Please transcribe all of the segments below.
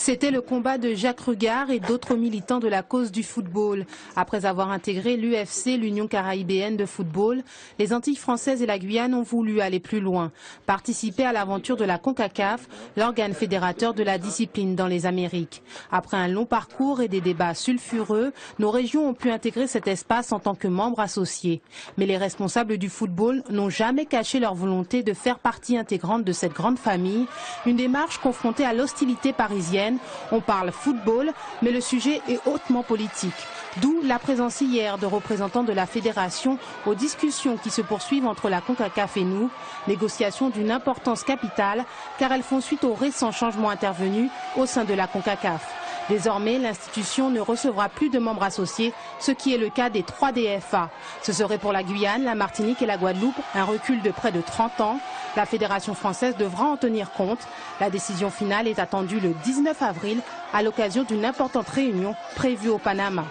C'était le combat de Jacques Rugard et d'autres militants de la cause du football. Après avoir intégré l'UFC, l'Union caribéenne de football, les Antilles françaises et la Guyane ont voulu aller plus loin. Participer à l'aventure de la CONCACAF, l'organe fédérateur de la discipline dans les Amériques. Après un long parcours et des débats sulfureux, nos régions ont pu intégrer cet espace en tant que membres associés. Mais les responsables du football n'ont jamais caché leur volonté de faire partie intégrante de cette grande famille, une démarche confrontée à l'hostilité parisienne. On parle football, mais le sujet est hautement politique. D'où la présence hier de représentants de la fédération aux discussions qui se poursuivent entre la CONCACAF et nous. Négociations d'une importance capitale car elles font suite aux récents changements intervenus au sein de la CONCACAF. Désormais, l'institution ne recevra plus de membres associés, ce qui est le cas des 3 DFA. Ce serait pour la Guyane, la Martinique et la Guadeloupe un recul de près de 30 ans. La Fédération française devra en tenir compte. La décision finale est attendue le 19 avril à l'occasion d'une importante réunion prévue au Panama.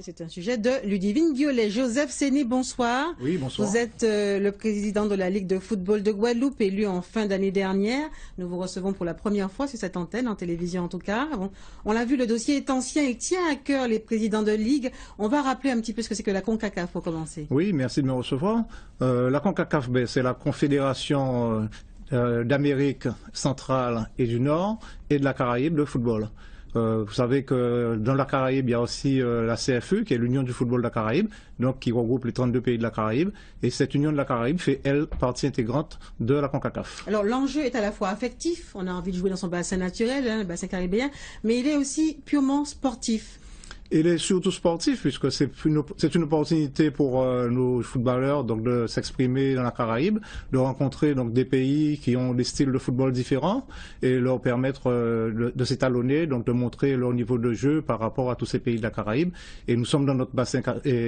C'est un sujet de Ludivine Violet. Joseph Séné, bonsoir. Oui, bonsoir. Vous êtes le président de la Ligue de football de Guadeloupe, élu en fin d'année dernière. Nous vous recevons pour la première fois sur cette antenne, en télévision en tout cas. On l'a vu, le dossier est ancien et tient à cœur les présidents de Ligue. On va rappeler un petit peu ce que c'est que la CONCACAF pour commencer. Oui, merci de me recevoir. La CONCACAF, c'est la Confédération d'Amérique centrale et du Nord et de la Caraïbe de football. Vous savez que dans la Caraïbe, il y a aussi la CFU, qui est l'Union du football de la Caraïbe, donc qui regroupe les 32 pays de la Caraïbe. Et cette Union de la Caraïbe fait, elle, partie intégrante de la CONCACAF. Alors l'enjeu est à la fois affectif, on a envie de jouer dans son bassin naturel, le bassin caribéen, mais il est aussi purement sportif. Il est surtout sportif, puisque c'est une opportunité pour nos footballeurs donc, de s'exprimer dans la Caraïbe, de rencontrer donc, des pays qui ont des styles de football différents et leur permettre de s'étalonner, donc de montrer leur niveau de jeu par rapport à tous ces pays de la Caraïbe. Et nous sommes dans notre bassin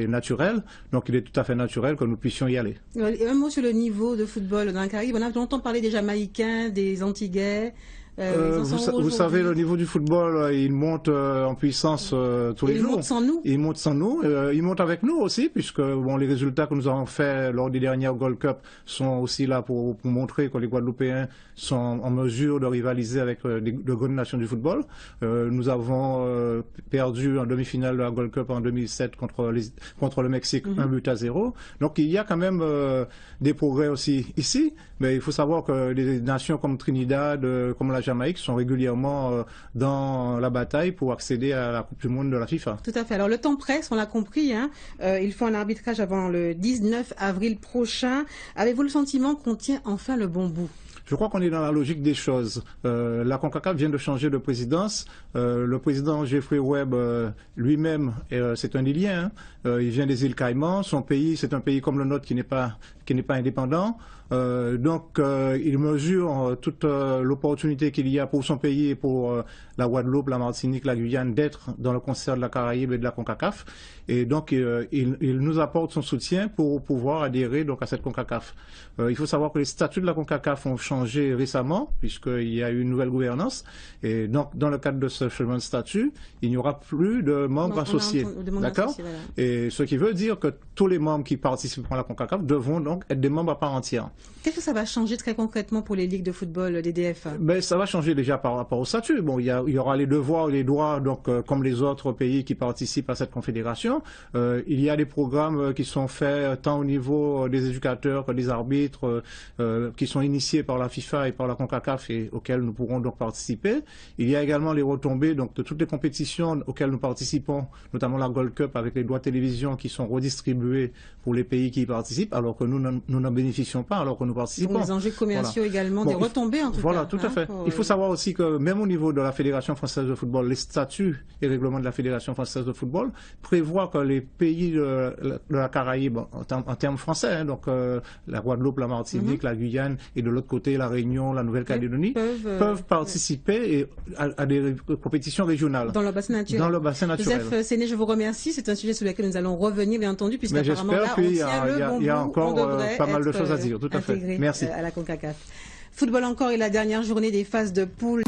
naturel, donc il est tout à fait naturel que nous puissions y aller. Un mot sur le niveau de football dans la Caraïbe. On a longtemps parlé des Jamaïcains, des Antiguais. Vous savez, le niveau du football, il monte en puissance tous les jours. Il monte sans nous. Il monte sans nous. Il monte avec nous aussi, puisque bon, les résultats que nous avons faits lors des dernières Gold Cup sont aussi là pour montrer que les Guadeloupéens sont en mesure de rivaliser avec de grandes nations du football. Nous avons perdu en demi-finale de la Gold Cup en 2007 contre le Mexique 1-0. Donc il y a quand même des progrès aussi ici, mais il faut savoir que des nations comme Trinidad, comme la Jamaïque sont régulièrement dans la bataille pour accéder à la Coupe du Monde de la FIFA. Tout à fait. Alors le temps presse, on l'a compris, hein. Il faut un arbitrage avant le 19 avril prochain. Avez-vous le sentiment qu'on tient enfin le bon bout ? Je crois qu'on est dans la logique des choses. La CONCACAF vient de changer de présidence. Le président Jeffrey Webb lui-même, c'est un Ilien. Il vient des îles Caïmans. Son pays, c'est un pays comme le nôtre qui n'est pas indépendant. Donc, il mesure toute l'opportunité qu'il y a pour son pays et pour la Guadeloupe, la Martinique, la Guyane d'être dans le concert de la Caraïbe et de la CONCACAF. Et donc, il nous apporte son soutien pour pouvoir adhérer donc, à cette CONCACAF. Il faut savoir que les statuts de la CONCACAF ont changé récemment, puisqu'il y a eu une nouvelle gouvernance. Et donc, dans le cadre de ce changement de statut, il n'y aura plus de membres associés. D'accord ? Voilà. Et ce qui veut dire que tous les membres qui participent à la CONCACAF devront donc être des membres à part entière. Qu'est-ce que ça va changer très concrètement pour les ligues de football des DFA? Ça va changer déjà par rapport au statut. Bon, il y aura les devoirs et les droits, donc comme les autres pays qui participent à cette confédération. Il y a des programmes qui sont faits tant au niveau des éducateurs que des arbitres, qui sont initiés par la FIFA et par la CONCACAF et auxquels nous pourrons donc participer. Il y a également les retombées donc de toutes les compétitions auxquelles nous participons, notamment la Gold Cup avec les droits de télévision qui sont redistribués pour les pays qui y participent, alors que nous n'en bénéficions pas, alors que nous participons. Donc, les enjeux commerciaux également, des retombées en tout cas. Voilà, tout à fait. Il faut savoir aussi que même au niveau de la Fédération française de football, les statuts et règlements de la Fédération française de football prévoient que les pays de la Caraïbe, en termes français, hein, donc la Guadeloupe, la Martinique, la Guyane et de l'autre côté la Réunion, la Nouvelle-Calédonie, peuvent participer à des compétitions régionales. Dans le bassin naturel. Dans le bassin naturel. Joseph Séné, je vous remercie. C'est un sujet sur lequel nous allons revenir, bien entendu, puisqu'apparemment là, il y a encore pas mal de choses à dire. Tout à fait. Merci. À la CONCACAF. Football encore et la dernière journée des phases de poule.